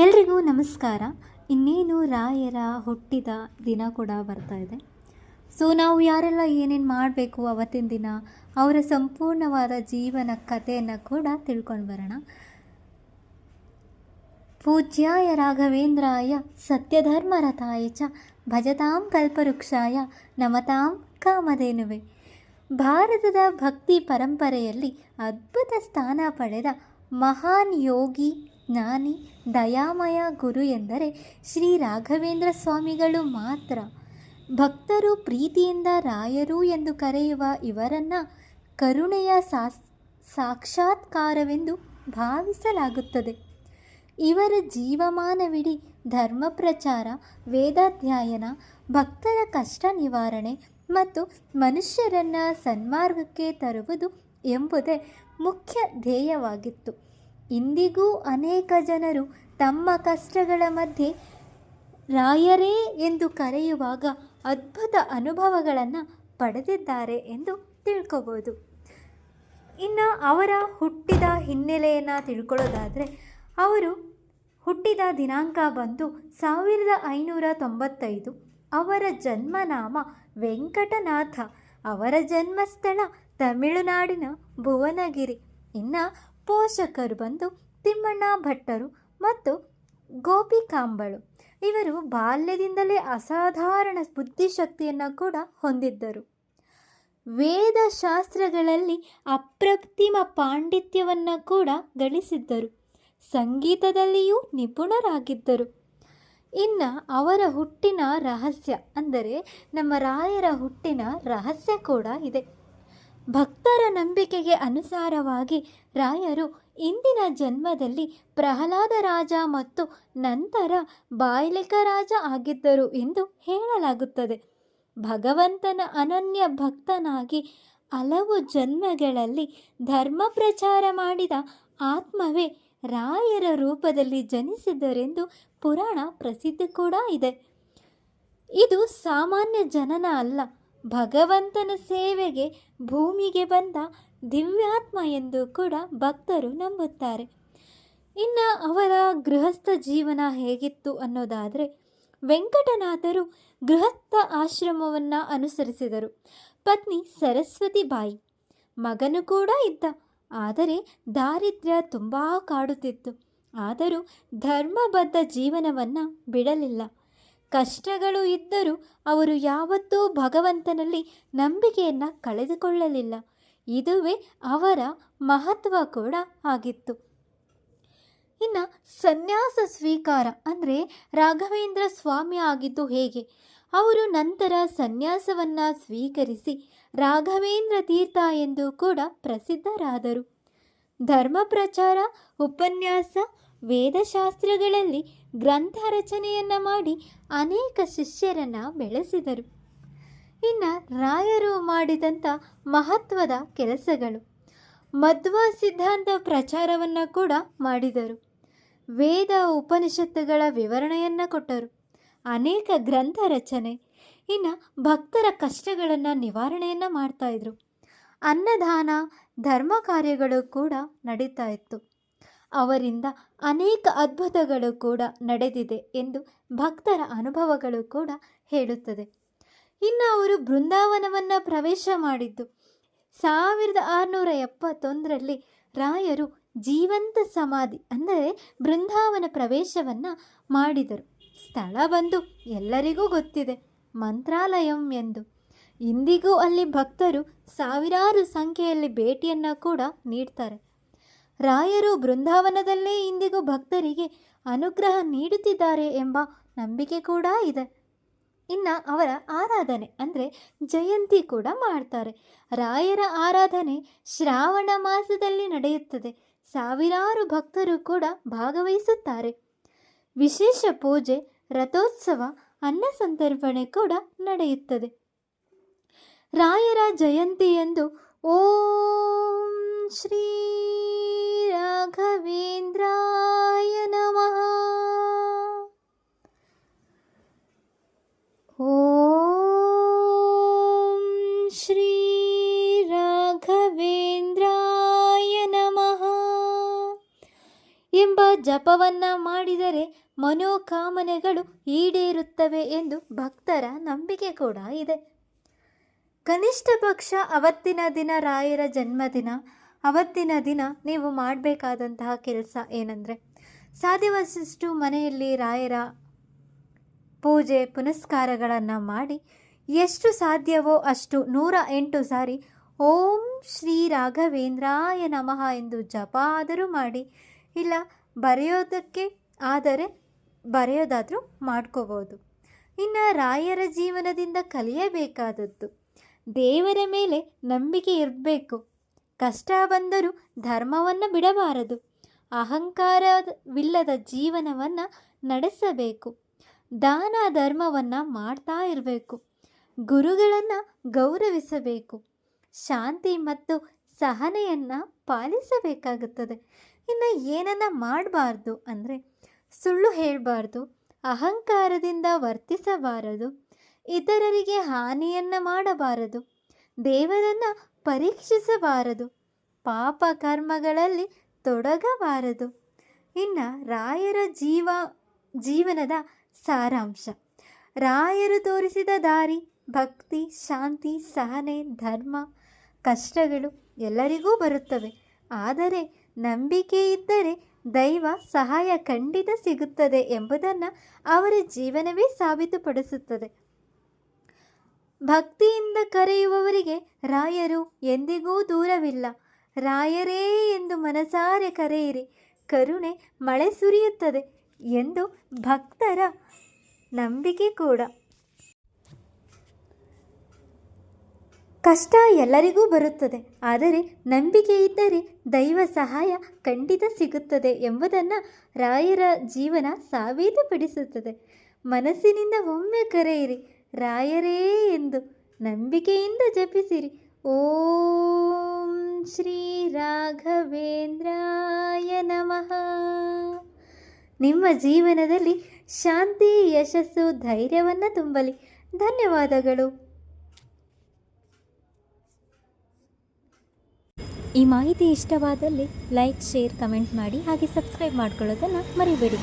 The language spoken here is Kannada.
ಎಲ್ರಿಗೂ ನಮಸ್ಕಾರ. ಇನ್ನೇನು ರಾಯರ ಹುಟ್ಟಿದ ದಿನ ಕೂಡ ಬರ್ತಾ ಇದೆ. ಸೊ ನಾವು ಯಾರೆಲ್ಲ ಏನೇನು ಮಾಡಬೇಕು ಅವತ್ತಿನ ದಿನ, ಅವರ ಸಂಪೂರ್ಣವಾದ ಜೀವನ ಕಥೆಯನ್ನು ಕೂಡ ತಿಳ್ಕೊಂಡು ಬರೋಣ. ಪೂಜ್ಯಾಯ ರಾಘವೇಂದ್ರಾಯ ಸತ್ಯಧರ್ಮರಥಾಯ ಚ ಭಜತಾಂ ಕಲ್ಪವೃಕ್ಷಾಯ ನಮತಾಂ ಕಾಮಧೇನುವೆ. ಭಾರತದ ಭಕ್ತಿ ಪರಂಪರೆಯಲ್ಲಿ ಅದ್ಭುತ ಸ್ಥಾನ ಪಡೆದ ಮಹಾನ್ ಯೋಗಿ, ಜ್ಞಾನಿ, ದಯಾಮಯ ಗುರು ಎಂದರೆ ಶ್ರೀ ರಾಘವೇಂದ್ರ ಸ್ವಾಮಿಗಳು ಮಾತ್ರ. ಭಕ್ತರು ಪ್ರೀತಿಯಿಂದ ರಾಯರು ಎಂದು ಕರೆಯುವ ಇವರನ್ನು ಕರುಣೆಯ ಸಾಕ್ಷಾತ್ಕಾರವೆಂದು ಭಾವಿಸಲಾಗುತ್ತದೆ. ಇವರ ಜೀವಮಾನವಿಡೀ ಧರ್ಮ ಪ್ರಚಾರ, ವೇದಾಧ್ಯಯನ, ಭಕ್ತರ ಕಷ್ಟ ನಿವಾರಣೆ ಮತ್ತು ಮನುಷ್ಯರನ್ನು ಸನ್ಮಾರ್ಗಕ್ಕೆ ತರುವುದು ಎಂಬುದೇ ಮುಖ್ಯ ಧ್ಯೇಯವಾಗಿತ್ತು. ಇಂದಿಗೂ ಅನೇಕ ಜನರು ತಮ್ಮ ಕಷ್ಟಗಳ ಮಧ್ಯೆ ರಾಯರೇ ಎಂದು ಕರೆಯುವಾಗ ಅದ್ಭುತ ಅನುಭವಗಳನ್ನು ಪಡೆದಿದ್ದಾರೆ ಎಂದು ತಿಳ್ಕೊಬೋದು. ಇನ್ನು ಅವರ ಹುಟ್ಟಿದ ಹಿನ್ನೆಲೆಯನ್ನು ತಿಳ್ಕೊಳ್ಳೋದಾದರೆ, ಅವರು ಹುಟ್ಟಿದ ದಿನಾಂಕ ಬಂದು 1595. ಅವರ ಜನ್ಮನಾಮ ವೆಂಕಟನಾಥ. ಅವರ ಜನ್ಮಸ್ಥಳ ತಮಿಳುನಾಡಿನ ಭುವನಗಿರಿ. ಇನ್ನು ಪೋಷಕರು ಬಂದು ತಿಮ್ಮಣ್ಣ ಭಟ್ಟರು ಮತ್ತು ಗೋಪಿಕಾಂಬಳು. ಇವರು ಬಾಲ್ಯದಿಂದಲೇ ಅಸಾಧಾರಣ ಬುದ್ಧಿಶಕ್ತಿಯನ್ನು ಕೂಡ ಹೊಂದಿದ್ದರು. ವೇದಶಾಸ್ತ್ರಗಳಲ್ಲಿ ಅಪ್ರತಿಮ ಪಾಂಡಿತ್ಯವನ್ನು ಕೂಡ ಗಳಿಸಿದ್ದರು. ಸಂಗೀತದಲ್ಲಿಯೂ ನಿಪುಣರಾಗಿದ್ದರು. ಇನ್ನು ಅವರ ಹುಟ್ಟಿನ ರಹಸ್ಯ ಅಂದರೆ ನಮ್ಮ ರಾಯರ ಹುಟ್ಟಿನ ರಹಸ್ಯ ಕೂಡ ಇದೆ. ಭಕ್ತರ ನಂಬಿಕೆಗೆ ಅನುಸಾರವಾಗಿ ರಾಯರು ಇಂದಿನ ಜನ್ಮದಲ್ಲಿ ಪ್ರಹ್ಲಾದ ರಾಜ ಮತ್ತು ನಂತರ ಬಾಯ್ಲಿಕ ರಾಜ ಆಗಿದ್ದರು ಎಂದು ಹೇಳಲಾಗುತ್ತದೆ. ಭಗವಂತನ ಅನನ್ಯ ಭಕ್ತನಾಗಿ ಹಲವು ಜನ್ಮಗಳಲ್ಲಿ ಧರ್ಮ ಪ್ರಚಾರ ಮಾಡಿದ ಆತ್ಮವೇ ರಾಯರ ರೂಪದಲ್ಲಿ ಜನಿಸಿದರೆಂದು ಪುರಾಣ ಪ್ರಸಿದ್ಧಿ ಕೂಡ ಇದೆ. ಇದು ಸಾಮಾನ್ಯ ಜನನ ಅಲ್ಲ, ಭಗವಂತನ ಸೇವೆಗೆ ಭೂಮಿಗೆ ಬಂದ ದಿವ್ಯಾತ್ಮ ಎಂದು ಕೂಡ ಭಕ್ತರು ನಂಬುತ್ತಾರೆ. ಇನ್ನು ಅವರ ಗೃಹಸ್ಥ ಜೀವನ ಹೇಗಿತ್ತು ಅನ್ನೋದಾದರೆ, ವೆಂಕಟನಾಥರು ಗೃಹಸ್ಥ ಆಶ್ರಮವನ್ನು ಅನುಸರಿಸಿದರು. ಪತ್ನಿ ಸರಸ್ವತಿ ಬಾಯಿ, ಮಗನು ಕೂಡ ಇದ್ದ. ಆದರೆ ದಾರಿದ್ರ್ಯ ತುಂಬ ಕಾಡುತ್ತಿತ್ತು. ಆದರೂ ಧರ್ಮಬದ್ಧ ಜೀವನವನ್ನು ಬಿಡಲಿಲ್ಲ. ಕಷ್ಟಗಳು ಇದ್ದರೂ ಅವರು ಯಾವತ್ತೂ ಭಗವಂತನಲ್ಲಿ ನಂಬಿಕೆಯನ್ನು ಕಳೆದುಕೊಳ್ಳಲಿಲ್ಲ. ಇದುವೇ ಅವರ ಮಹತ್ವ ಕೂಡ ಆಗಿತ್ತು. ಇನ್ನು ಸನ್ಯಾಸ ಸ್ವೀಕಾರ ಅಂದರೆ ರಾಘವೇಂದ್ರ ಸ್ವಾಮಿ ಆಗಿದ್ದು ಹೇಗೆ? ಅವರು ನಂತರ ಸನ್ಯಾಸವನ್ನು ಸ್ವೀಕರಿಸಿ ರಾಘವೇಂದ್ರ ತೀರ್ಥ ಎಂದು ಕೂಡ ಪ್ರಸಿದ್ಧರಾದರು. ಧರ್ಮ ಪ್ರಚಾರ, ಉಪನ್ಯಾಸ, ವೇದಶಾಸ್ತ್ರಗಳಲ್ಲಿ ಗ್ರಂಥ ರಚನೆಯನ್ನು ಮಾಡಿ ಅನೇಕ ಶಿಷ್ಯರನ್ನು ಬೆಳೆಸಿದರು. ಇನ್ನು ರಾಯರು ಮಾಡಿದಂಥ ಮಹತ್ವದ ಕೆಲಸಗಳು: ಮಧ್ವ ಸಿದ್ಧಾಂತ ಪ್ರಚಾರವನ್ನು ಕೂಡ ಮಾಡಿದರು. ವೇದ ಉಪನಿಷತ್ತುಗಳ ವಿವರಣೆಯನ್ನು ಕೊಟ್ಟರು. ಅನೇಕ ಗ್ರಂಥ ರಚನೆ, ಇನ್ನು ಭಕ್ತರ ಕಷ್ಟಗಳನ್ನು ನಿವಾರಣೆಯನ್ನು ಮಾಡ್ತಾಯಿದ್ರು. ಅನ್ನದಾನ, ಧರ್ಮ ಕಾರ್ಯಗಳು ಕೂಡ ನಡೀತಾ ಇತ್ತು. ಅವರಿಂದ ಅನೇಕ ಅದ್ಭುತಗಳು ಕೂಡ ನಡೆದಿದೆ ಎಂದು ಭಕ್ತರ ಅನುಭವಗಳು ಕೂಡ ಹೇಳುತ್ತದೆ. ಇನ್ನು ಅವರು ಬೃಂದಾವನವನ್ನು ಪ್ರವೇಶ ಮಾಡಿದ್ದು 1671ರಲ್ಲಿ ರಾಯರು ಜೀವಂತ ಸಮಾಧಿ ಅಂದರೆ ಬೃಂದಾವನ ಪ್ರವೇಶವನ್ನು ಮಾಡಿದರು. ಸ್ಥಳ ಬಂದು ಎಲ್ಲರಿಗೂ ಗೊತ್ತಿದೆ, ಮಂತ್ರಾಲಯಂ ಎಂದು. ಇಂದಿಗೂ ಅಲ್ಲಿ ಭಕ್ತರು ಸಾವಿರಾರು ಸಂಖ್ಯೆಯಲ್ಲಿ ಭೇಟಿಯನ್ನು ಕೂಡ ನೀಡ್ತಾರೆ. ರಾಯರು ಬೃಂದಾವನದಲ್ಲೇ ಇಂದಿಗೂ ಭಕ್ತರಿಗೆ ಅನುಗ್ರಹ ನೀಡುತ್ತಿದ್ದಾರೆ ಎಂಬ ನಂಬಿಕೆ ಕೂಡ ಇದೆ. ಇನ್ನು ಅವರ ಆರಾಧನೆ ಅಂದರೆ ಜಯಂತಿ ಕೂಡ ಮಾಡ್ತಾರೆ. ರಾಯರ ಆರಾಧನೆ ಶ್ರಾವಣ ಮಾಸದಲ್ಲಿ ನಡೆಯುತ್ತದೆ. ಸಾವಿರಾರು ಭಕ್ತರು ಕೂಡ ಭಾಗವಹಿಸುತ್ತಾರೆ. ವಿಶೇಷ ಪೂಜೆ, ರಥೋತ್ಸವ, ಅನ್ನ ಸಂತರ್ಪಣೆ ಕೂಡ ನಡೆಯುತ್ತದೆ. ರಾಯರ ಜಯಂತಿಯಂದು ಓಂ ಶ್ರೀ ರಾಘವೇಂದ್ರಾಯ ನಮಃ, ಓಂ ಶ್ರೀ ರಾಘವೇಂದ್ರಾಯ ನಮಃ ಎಂಬ ಎಂಬ ಜಪವನ್ನು ಮಾಡಿದರೆ ಮನೋಕಾಮನೆಗಳು ಈಡೇರುತ್ತವೆ ಎಂದು ಭಕ್ತರ ನಂಬಿಕೆ ಕೂಡ ಇದೆ. ಕನಿಷ್ಠ ಪಕ್ಷ ಅವತ್ತಿನ ದಿನ ರಾಯರ ಜನ್ಮದಿನ, ಅವತ್ತಿನ ದಿನ ನೀವು ಮಾಡಬೇಕಾದಂತಹ ಕೆಲಸ ಏನಂದರೆ, ಸಾಧ್ಯವಾದಷ್ಟು ಮನೆಯಲ್ಲಿ ರಾಯರ ಪೂಜೆ ಪುನಸ್ಕಾರಗಳನ್ನು ಮಾಡಿ ಎಷ್ಟು ಸಾಧ್ಯವೋ ಅಷ್ಟು 108 ಸಾರಿ ಓಂ ಶ್ರೀ ರಾಘವೇಂದ್ರಾಯ ನಮಃ ಎಂದು ಜಪ ಆದರೂ ಮಾಡಿ, ಇಲ್ಲ ಬರೆಯೋದಾದರೂ ಮಾಡ್ಕೋಬೋದು. ಇನ್ನು ರಾಯರ ಜೀವನದಿಂದ ಕಲಿಯಬೇಕಾದದ್ದು, ದೇವರ ಮೇಲೆ ನಂಬಿಕೆ ಇರಬೇಕು. ಕಷ್ಟ ಬಂದರೂ ಧರ್ಮವನ್ನು ಬಿಡಬಾರದು. ಅಹಂಕಾರವಿಲ್ಲದ ಜೀವನವನ್ನು ನಡೆಸಬೇಕು. ದಾನ ಧರ್ಮವನ್ನು ಮಾಡ್ತಾ ಇರಬೇಕು. ಗುರುಗಳನ್ನು ಗೌರವಿಸಬೇಕು. ಶಾಂತಿ ಮತ್ತು ಸಹನೆಯನ್ನು ಪಾಲಿಸಬೇಕಾಗುತ್ತದೆ. ಇನ್ನು ಏನನ್ನು ಮಾಡಬಾರ್ದು ಅಂದರೆ, ಸುಳ್ಳು ಹೇಳಬಾರ್ದು, ಅಹಂಕಾರದಿಂದ ವರ್ತಿಸಬಾರದು, ಇತರರಿಗೆ ಹಾನಿಯನ್ನು ಮಾಡಬಾರದು, ದೇವರನ್ನು ಪರೀಕ್ಷಿಸಬಾರದು, ಪಾಪ ಕರ್ಮಗಳಲ್ಲಿ ತೊಡಗಬಾರದು. ಇನ್ನು ರಾಯರ ಜೀವನದ ಸಾರಾಂಶ, ರಾಯರು ತೋರಿಸಿದ ದಾರಿ ಭಕ್ತಿ, ಶಾಂತಿ, ಸಹನೆ, ಧರ್ಮ. ಕಷ್ಟಗಳು ಎಲ್ಲರಿಗೂ ಬರುತ್ತವೆ, ಆದರೆ ನಂಬಿಕೆ ಇದ್ದರೆ ದೈವ ಸಹಾಯ ಖಂಡಿತ ಸಿಗುತ್ತದೆ ಎಂಬುದನ್ನು ಅವರ ಜೀವನವೇ ಸಾಬೀತುಪಡಿಸುತ್ತದೆ. ಭಕ್ತಿಯಿಂದ ಕರೆಯುವವರಿಗೆ ರಾಯರು ಎಂದಿಗೂ ದೂರವಿಲ್ಲ. ರಾಯರೇ ಎಂದು ಮನಸಾರೆ ಕರೆಯಿರಿ, ಕರುಣೆ ಮಳೆ ಸುರಿಯುತ್ತದೆ ಎಂದು ಭಕ್ತರ ನಂಬಿಕೆ ಕೂಡ. ಕಷ್ಟ ಎಲ್ಲರಿಗೂ ಬರುತ್ತದೆ, ಆದರೆ ನಂಬಿಕೆ ಇದ್ದರೆ ದೈವ ಸಹಾಯ ಖಂಡಿತ ಸಿಗುತ್ತದೆ ಎಂಬುದನ್ನು ರಾಯರ ಜೀವನ ಸಾಬೀತುಪಡಿಸುತ್ತದೆ. ಮನಸ್ಸಿನಿಂದ ಒಮ್ಮೆ ಕರೆಯಿರಿ, ರಾಯರೇ ಎಂದು ನಂಬಿಕೆಯಿಂದ ಜಪಿಸಿರಿ. ಓಂ ಶ್ರೀ ರಾಘವೇಂದ್ರಾಯ ನಮಃ. ನಿಮ್ಮ ಜೀವನದಲ್ಲಿ ಶಾಂತಿ, ಯಶಸ್ಸು, ಧೈರ್ಯವನ್ನು ತುಂಬಲಿ. ಧನ್ಯವಾದಗಳು. ಈ ಮಾಹಿತಿ ಇಷ್ಟವಾದಲ್ಲಿ ಲೈಕ್, ಶೇರ್, ಕಮೆಂಟ್ ಮಾಡಿ, ಹಾಗೆ ಸಬ್ಸ್ಕ್ರೈಬ್ ಮಾಡ್ಕೊಳ್ಳೋದನ್ನು ಮರಿಬೇಡಿ.